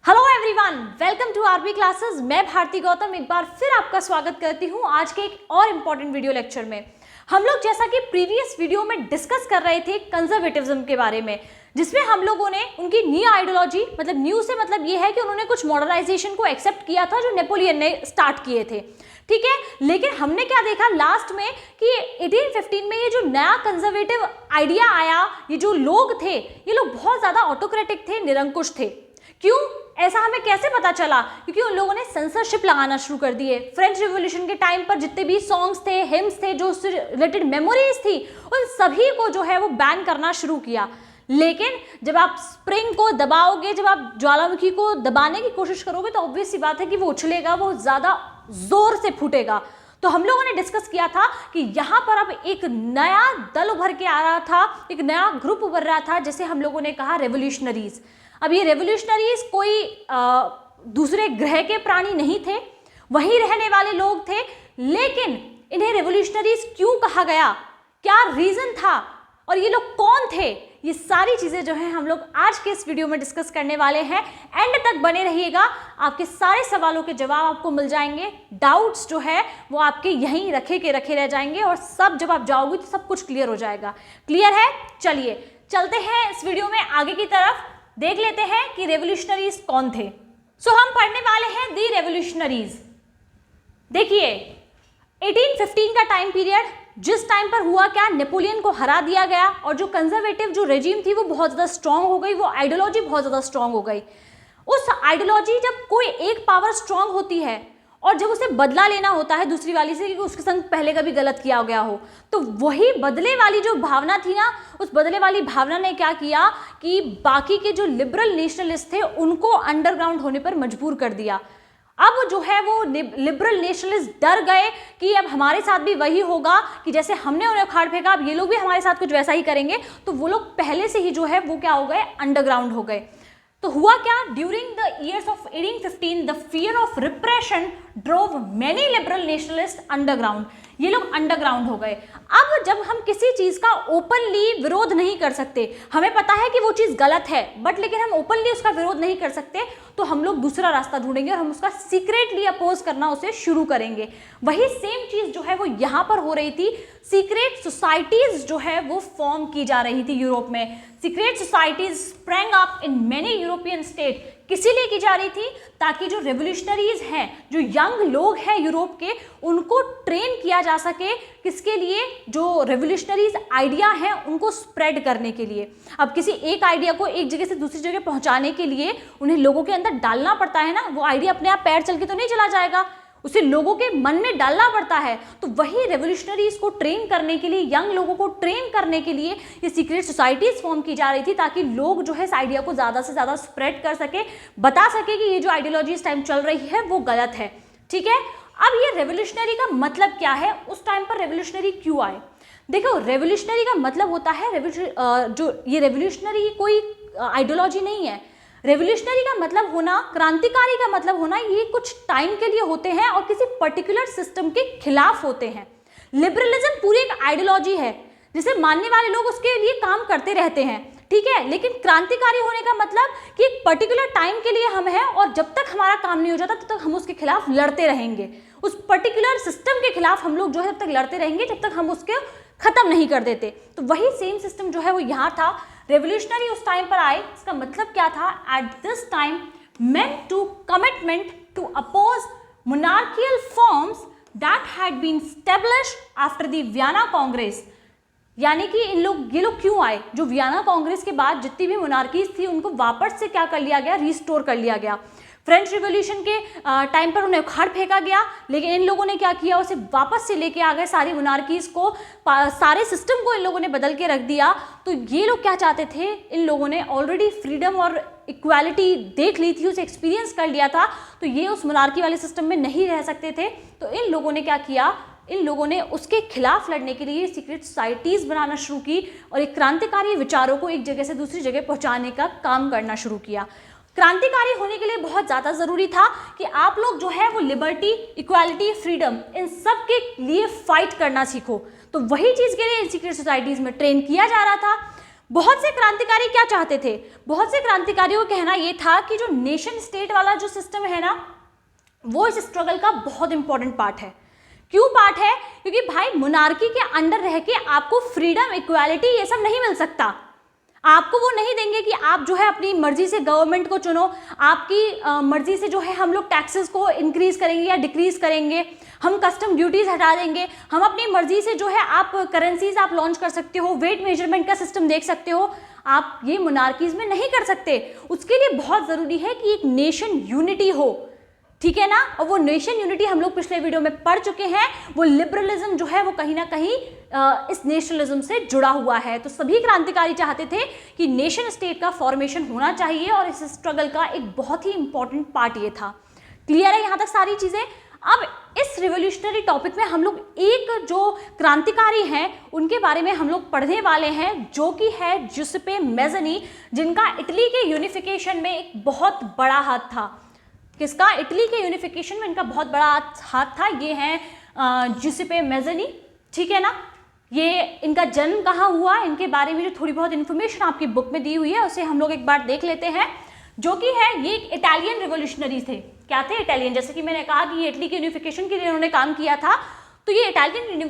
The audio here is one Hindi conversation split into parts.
Hello everyone, welcome to RB classes. मैं भारती गौतम एक बार फिर आपका स्वागत करती हूं आज के एक और इम्पॉर्टेंट वीडियो लेक्चर में। हम लोग जैसा कि प्रीवियस वीडियो में डिस्कस कर रहे थे कंजर्वेटिज्म के बारे में, जिसमें हम लोगों ने उनकी न्यू आइडियोलॉजी, मतलब न्यू से मतलब ये है कि उन्होंने कुछ मॉडर्नाइजेशन को एक्सेप्ट किया था जो नेपोलियन ने स्टार्ट किए थे, ठीक है। लेकिन हमने क्या देखा लास्ट में कि 1815 में ये जो नया कंजर्वेटिव आइडिया आया, ये जो लोग थे ये लोग बहुत ज्यादा ऑटोक्रेटिक थे, निरंकुश थे। क्यों ऐसा हमें कैसे पता चला? क्योंकि उन लोगों ने सेंसरशिप लगाना शुरू कर दिए। फ्रेंच रिवॉल्यूशन के टाइम पर जितने भी सॉन्ग्स थे, हिम्स थे, जो उससे रिलेटेड मेमोरीज थी, उन सभी को जो है वो बैन करना शुरू किया। लेकिन जब आप स्प्रिंग को दबाओगे, जब आप ज्वालामुखी को दबाने की कोशिश करोगे, तो ऑब्वियस सी बात है कि वो उछलेगा, वो ज्यादा जोर से फूटेगा। तो हम लोगों ने डिस्कस किया था कि यहाँ पर अब एक नया दल उभर के आ रहा था, एक नया ग्रुप उभर रहा था, जैसे हम लोगों ने कहा रेवोल्यूशनरीज। अब ये रेवोल्यूशनरीज कोई दूसरे ग्रह के प्राणी नहीं थे, वहीं रहने वाले लोग थे। लेकिन इन्हें रेवोल्यूशनरीज क्यों कहा गया, क्या रीजन था, और ये लोग कौन थे, ये सारी चीजें जो है हम लोग आज के इस वीडियो में डिस्कस करने वाले हैं। एंड तक बने रहिएगा, आपके सारे सवालों के जवाब आपको मिल जाएंगे। डाउट्स जो है वो आपके यहीं रखे के रखे रह जाएंगे, और सब जब आप जाओगे तो सब कुछ क्लियर हो जाएगा। क्लियर है? चलिए चलते हैं इस वीडियो में आगे की तरफ, देख लेते हैं कि रेवोल्यूशनरीज कौन थे। हम पढ़ने वाले हैं दी रेवोल्यूशनरीज। देखिए 1815 का टाइम पीरियड, जिस टाइम पर हुआ क्या, नेपोलियन को हरा दिया गया और जो कंजर्वेटिव जो रेजिम थी वो बहुत ज्यादा स्ट्रांग हो गई, वो आइडियोलॉजी बहुत ज्यादा स्ट्रांग हो गई। उस आइडियोलॉजी, जब कोई एक पावर स्ट्रांग होती है और जब उसे बदला लेना होता है दूसरी वाली से, क्योंकि उसके संग पहले कभी गलत किया गया हो, तो वही बदले वाली जो भावना थी ना, उस बदले वाली भावना ने क्या किया कि बाकी के जो लिबरल नेशनलिस्ट थे उनको अंडरग्राउंड होने पर मजबूर कर दिया। अब जो है वो लिबरल नेशनलिस्ट डर गए कि अब हमारे साथ भी वही होगा कि जैसे हमने उन्हें उखाड़ फेंका, अब ये लोग भी हमारे साथ कुछ वैसा ही करेंगे। तो वो लोग पहले से ही जो है वो क्या हो गए, अंडरग्राउंड हो गए। तो हुआ क्या, during the years of 1815 the fear of repression drove many liberal nationalist underground. ये लोग अंडरग्राउंड हो गए। अब जब हम किसी चीज का ओपनली विरोध नहीं कर सकते, हमें पता है कि वो चीज गलत है, बट लेकिन हम ओपनली उसका विरोध नहीं कर सकते, तो हम लोग दूसरा रास्ता ढूंढेंगे और हम उसका सीक्रेटली अपोज करना उसे शुरू करेंगे। वही सेम चीज जो है वो यहाँ पर हो रही थी। सीक्रेट सोसाइटीज जो है वो फॉर्म की जा रही थी यूरोप में। Secret societies sprang up in many European state. किसी लिए की जा रही थी? ताकि जो रेवोल्यूशनरीज हैं, जो यंग लोग हैं यूरोप के, उनको ट्रेन किया जा सके। किसके लिए? जो रेवोल्यूशनरीज आइडिया हैं उनको स्प्रेड करने के लिए। अब किसी एक आइडिया को एक जगह से दूसरी जगह पहुंचाने के लिए उन्हें लोगों के अंदर डालना पड़ता है ना। वो आइडिया अपने आप पैर चल के तो नहीं चला जाएगा, उसे लोगों के मन में डालना पड़ता है। तो वही रेवोल्यूशनरीज को ट्रेन करने के लिए, यंग लोगों को ट्रेन करने के लिए ये सीक्रेट सोसाइटीज फॉर्म की जा रही थी, ताकि लोग जो है इस आइडिया को ज्यादा से ज्यादा स्प्रेड कर सके, बता सके कि ये जो आइडियोलॉजी इस टाइम चल रही है वो गलत है, ठीक है। अब ये रेवोल्यूशनरी का मतलब क्या है, उस टाइम पर रेवोल्यूशनरी क्यों आए? देखो, रेवोल्यूशनरी का मतलब होता है जो ये रेवोल्यूशनरी कोई आइडियोलॉजी नहीं है। रेवोल्यूशनरी का मतलब होना, क्रांतिकारी का मतलब होना, ये कुछ टाइम के लिए होते हैं और किसी पर्टिकुलर सिस्टम के खिलाफ होते हैं। लिबरलिज्म पूरी एक आइडियोलॉजी है जिसे मानने वाले लोग उसके लिए काम करते रहते हैं, ठीक है। लेकिन क्रांतिकारी होने का मतलब कि एक पर्टिकुलर टाइम के लिए हम हैं और जब तक हमारा काम नहीं हो जाता तब तक हम उसके खिलाफ लड़ते रहेंगे। उस पर्टिकुलर सिस्टम के खिलाफ हम लोग जो है तब तक लड़ते रहेंगे जब तक हम उसके खत्म नहीं कर देते। तो वही सेम सिस्टम जो है वो यहाँ था। रेवोल्यूशनरी उस टाइम पर आए, इसका मतलब क्या था? At this time meant to commitment to oppose monarchical forms that had been established after the Vienna Congress। यानी कि ये लोग क्यों आए? जो वियना कांग्रेस के बाद जितनी भी मोनार्कीज थी उनको वापस से क्या कर लिया गया, रिस्टोर कर लिया गया। फ्रेंच रिवॉल्यूशन के टाइम पर उन्हें उखाड़ फेंका गया, लेकिन इन लोगों ने क्या किया, उसे वापस से लेके आ गए। सारी मोनार्कीज को, सारे सिस्टम को इन लोगों ने बदल के रख दिया। तो ये लोग क्या चाहते थे? इन लोगों ने ऑलरेडी फ्रीडम और इक्वालिटी देख ली थी, उसे एक्सपीरियंस कर लिया था, तो ये उस मोनार्की वाले सिस्टम में नहीं रह सकते थे। तो इन लोगों ने क्या किया, इन लोगों ने उसके खिलाफ लड़ने के लिए सीक्रेट सोसाइटीज बनाना शुरू की और एक क्रांतिकारी विचारों को एक जगह से दूसरी जगह पहुंचाने का काम करना शुरू किया। क्रांतिकारी होने के लिए बहुत ज़्यादा ज़रूरी था कि आप लोग जो है वो लिबर्टी, इक्वालिटी, फ्रीडम, इन सब के लिए फाइट करना सीखो। तो वही चीज़ के लिए सीक्रेट सोसाइटीज़ में ट्रेन किया जा रहा था। बहुत से क्रांतिकारी क्या चाहते थे? बहुत से क्रांतिकारियों का कहना यह था कि जो नेशन स्टेट वाला जो सिस्टम है ना, वो इस स्ट्रगल का बहुत इंपॉर्टेंट पार्ट है। क्यों पार्ट है? क्योंकि भाई मोनार्की के अंडर रह के आपको फ्रीडम, इक्वालिटी ये सब नहीं मिल सकता। आपको वो नहीं देंगे कि आप जो है अपनी मर्जी से गवर्नमेंट को चुनो, आपकी मर्जी से जो है हम लोग टैक्सेस को इंक्रीज करेंगे या डिक्रीज करेंगे, हम कस्टम ड्यूटीज हटा देंगे, हम अपनी मर्जी से जो है आप करेंसीज आप लॉन्च कर सकते हो, वेट मेजरमेंट का सिस्टम देख सकते हो। आप ये मोनार्कीज में नहीं कर सकते। उसके लिए बहुत जरूरी है कि एक नेशन यूनिटी हो, ठीक है ना। और वो नेशन यूनिटी हम लोग पिछले वीडियो में पढ़ चुके हैं। वो लिबरलिज्म जो है वो कहीं ना कहीं इस नेशनलिज्म से जुड़ा हुआ है। तो सभी क्रांतिकारी चाहते थे कि नेशन स्टेट का फॉर्मेशन होना चाहिए और इस स्ट्रगल का एक बहुत ही इंपॉर्टेंट पार्ट ये था। क्लियर है यहाँ तक सारी चीजें? अब इस रिवोल्यूशनरी टॉपिक में हम लोग एक जो क्रांतिकारी हैं उनके बारे में हम लोग पढ़ने वाले हैं, जो कि है जुसेप्पे मैज़नी, जिनका इटली के यूनिफिकेशन में एक बहुत बड़ा हाथ था। किसका? इटली के यूनिफिकेशन में इनका बहुत बड़ा हाथ था। ये हैं जुसेप्पे मैज़नी, ठीक है ना। ये इनका जन्म कहाँ हुआ, इनके बारे में जो थोड़ी बहुत इन्फॉर्मेशन आपकी बुक में दी हुई है उसे हम लोग एक बार देख लेते हैं। जो कि है ये एक इटालियन रिवोल्यूशनरी थे। क्या थे? इटालियन। जैसे कि मैंने कहा कि ये इटली के यूनिफिकेशन के लिए उन्होंने काम किया था, तो ये इटालियन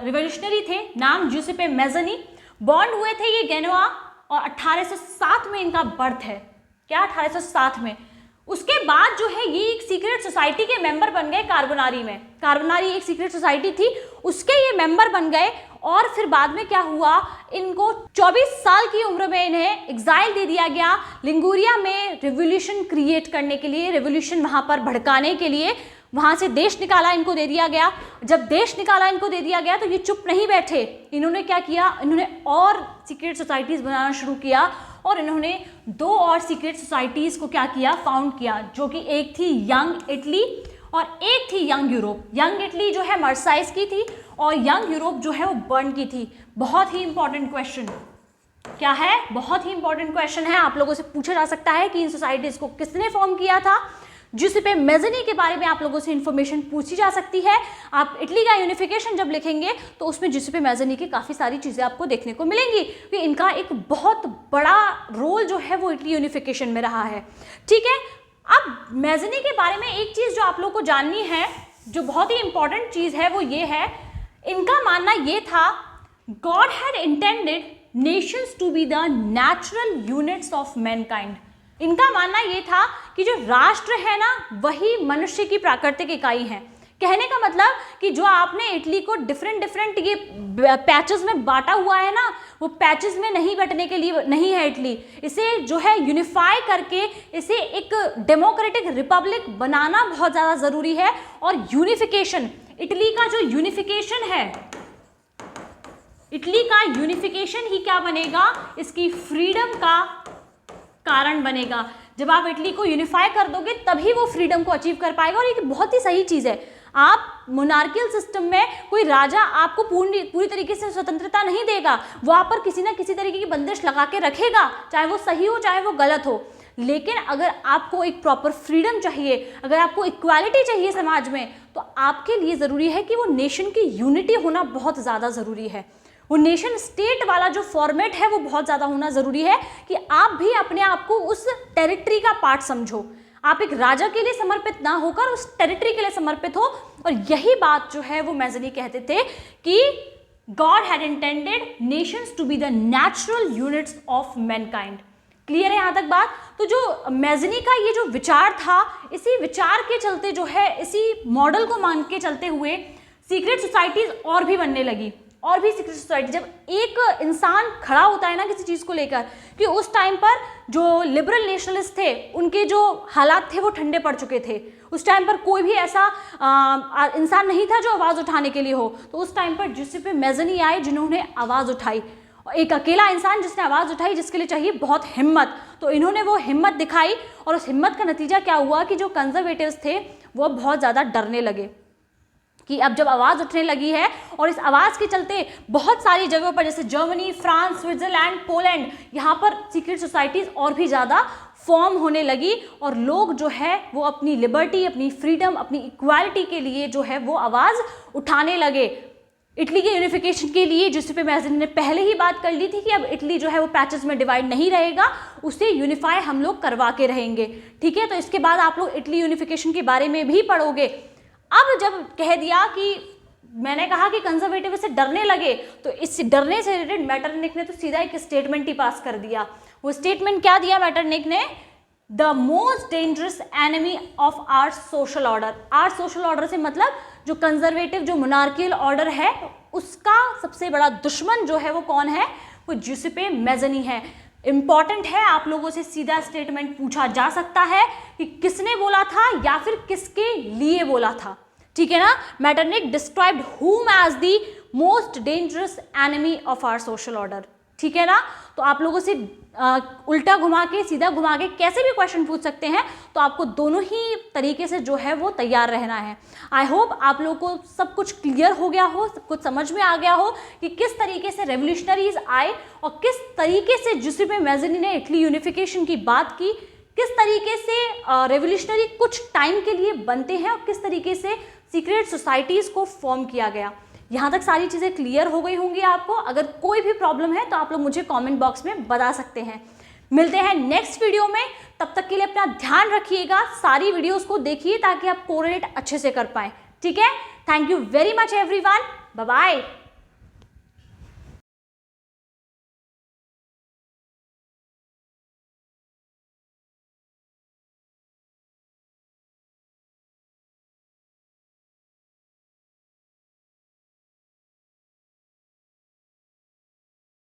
रिवोल्यूशनरी थे। नाम जुसेप्पे मैज़नी। बॉर्न हुए थे ये गेनोआ और 1807 में इनका बर्थ है। क्या? 1807 में। उसके बाद जो है ये एक सीक्रेट सोसाइटी के मेंबर बन गए कार्बोनारी में। कार्बोनारी एक सीक्रेट सोसाइटी थी, उसके ये मेंबर बन गए। और फिर बाद में क्या हुआ, इनको 24 साल की उम्र में इन्हें एग्जाइल दे दिया गया लिंगुरिया में रेवोल्यूशन क्रिएट करने के लिए, रेवोल्यूशन वहां पर भड़काने के लिए। वहां से देश निकाला इनको दे दिया गया। जब देश निकाला इनको दे दिया गया तो ये चुप नहीं बैठे। इन्होंने क्या किया, इन्होंने और सीक्रेट सोसाइटीज बनाना शुरू किया और इन्होंने 2 और सीक्रेट सोसाइटीज को क्या किया, फाउंड किया, जो कि एक थी यंग इटली और एक थी यंग यूरोप। यंग इटली जो है मर्साइज की थी और यंग यूरोप जो है वो बर्न की थी। बहुत ही इंपॉर्टेंट क्वेश्चन क्या है, बहुत ही इंपॉर्टेंट क्वेश्चन है। आप लोगों से पूछा जा सकता है कि इन सोसाइटीज को किसने फॉर्म किया था। जुसेप्पे मैज़नी के बारे में आप लोगों से इंफॉर्मेशन पूछी जा सकती है। आप इटली का यूनिफिकेशन जब लिखेंगे तो उसमें जुसेप्पे मैज़नी की काफ़ी सारी चीज़ें आपको देखने को मिलेंगी कि इनका एक बहुत बड़ा रोल जो है वो इटली यूनिफिकेशन में रहा है, ठीक है। अब मैज़नी के बारे में एक चीज़ जो आप लोगों को जाननी है, जो बहुत ही इंपॉर्टेंट चीज़ है, वो ये है, इनका मानना ये था God had intended nations to be the natural units of mankind. इनका मानना ये था कि जो राष्ट्र है ना वही मनुष्य की प्राकृतिक इकाई है। कहने का मतलब कि जो आपने इटली को डिफरेंट ये पैचेस में बांटा हुआ है ना, वो पैचेस में नहीं बंटने के लिए नहीं है इटली। इसे जो है यूनिफाई करके इसे एक डेमोक्रेटिक रिपब्लिक बनाना बहुत ज़्यादा ज़रूरी है। और यूनिफिकेशन, इटली का जो यूनिफिकेशन है, इटली का यूनिफिकेशन ही क्या बनेगा, इसकी फ्रीडम का कारण बनेगा। जब आप इटली को यूनिफाई कर दोगे तभी वो फ्रीडम को अचीव कर पाएगा। और ये बहुत ही सही चीज़ है। आप मोनार्कियल सिस्टम में कोई राजा आपको पूरी तरीके से स्वतंत्रता नहीं देगा, वहाँ पर किसी ना किसी तरीके की बंदिश लगा के रखेगा, चाहे वो सही हो चाहे वो गलत हो। लेकिन अगर आपको एक प्रॉपर फ्रीडम चाहिए, अगर आपको इक्वालिटी चाहिए समाज में, तो आपके लिए ज़रूरी है कि वो नेशन की यूनिटी होना बहुत ज़्यादा ज़रूरी है। वो नेशन स्टेट वाला जो फॉर्मेट है वो बहुत ज़्यादा होना ज़रूरी है कि आप भी अपने आप को उस टेरिटरी का पार्ट समझो। आप एक राजा के लिए समर्पित ना होकर उस टेरिटरी के लिए समर्पित हो। और यही बात जो है वो मैज़नी कहते थे कि God had intended nations to be the natural units of mankind. Clear है यहाँ तक बात? तो जो मैज़नी का ये जो विचार था, इसी विचार के चलते जो है, इसी मॉडल को मान के चलते हुए सीक्रेट सोसाइटीज और भी बनने लगी। और भी सीक्रेट सोसाइटी, जब एक इंसान खड़ा होता है ना किसी चीज़ को लेकर, कि उस टाइम पर जो लिबरल नेशनलिस्ट थे उनके जो हालात थे वो ठंडे पड़ चुके थे। उस टाइम पर कोई भी ऐसा इंसान नहीं था जो आवाज़ उठाने के लिए हो। तो उस टाइम पर जुसेप्पे मैज़नी आए जिन्होंने आवाज़ उठाई। एक अकेला इंसान जिसने आवाज़ उठाई, जिसके लिए चाहिए बहुत हिम्मत। तो इन्होंने वो हिम्मत दिखाई और उस हिम्मत का नतीजा क्या हुआ कि जो कंजर्वेटिव्स थे वो बहुत ज़्यादा डरने लगे कि अब जब आवाज़ उठने लगी है, और इस आवाज़ के चलते बहुत सारी जगहों पर जैसे जर्मनी, फ्रांस, स्विट्ज़रलैंड, पोलैंड, यहाँ पर सीक्रेट सोसाइटीज़ और भी ज़्यादा फॉर्म होने लगी। और लोग जो है वो अपनी लिबर्टी, अपनी फ्रीडम, अपनी इक्वालिटी के लिए जो है वो आवाज़ उठाने लगे। इटली के यूनिफिकेशन के लिए जिसपे मैज़नी ने पहले ही बात कर ली थी कि अब इटली जो है वो पैचेस में डिवाइड नहीं रहेगा, उसे यूनिफाई हम लोग करवा के रहेंगे। ठीक है, तो इसके बाद आप लोग इटली यूनिफिकेशन के बारे में भी पढ़ोगे। अब जब कह दिया कि मैंने कहा कि कंजर्वेटिव से डरने लगे, तो इस डरने से रिलेटेड मैटरनिक ने तो सीधा एक स्टेटमेंट ही पास कर दिया। वो स्टेटमेंट क्या दिया मैटरनिक ने? The most dangerous enemy of our social order. Our social order से मतलब जो कंजर्वेटिव, जो मोनार्कियल ऑर्डर है, उसका सबसे बड़ा दुश्मन जो है वो कौन है? वो ज्यूसेppe मैज़नी है। इंपॉर्टेंट है, आप लोगों से सीधा स्टेटमेंट पूछा जा सकता है कि किसने बोला था या फिर किसके लिए बोला था। ठीक है ना? Metternich described whom as the most dangerous enemy of our social order। ठीक है ना? तो आप लोगों से उल्टा घुमा के सीधा घुमा के कैसे भी क्वेश्चन पूछ सकते हैं, तो आपको दोनों ही तरीके से जो है वो तैयार रहना है। आई होप आप लोगों को सब कुछ क्लियर हो गया हो, सब कुछ समझ में आ गया हो कि किस तरीके से रेवोल्यूशनरीज आए और किस तरीके से ज्यूसेppe मैज़नी ने इटली यूनिफिकेशन की बात की, किस तरीके से रेवोल्यूशनरी कुछ टाइम के लिए बनते हैं और किस तरीके से सीक्रेट सोसाइटीज़ को फॉर्म किया गया। यहाँ तक सारी चीज़ें क्लियर हो गई होंगी आपको। अगर कोई भी प्रॉब्लम है तो आप लोग मुझे कमेंट बॉक्स में बता सकते हैं। मिलते हैं नेक्स्ट वीडियो में, तब तक के लिए अपना ध्यान रखिएगा, सारी वीडियोस को देखिए ताकि आप कोरिलेट अच्छे से कर पाएँ। ठीक है, thank you very much everyone, bye bye.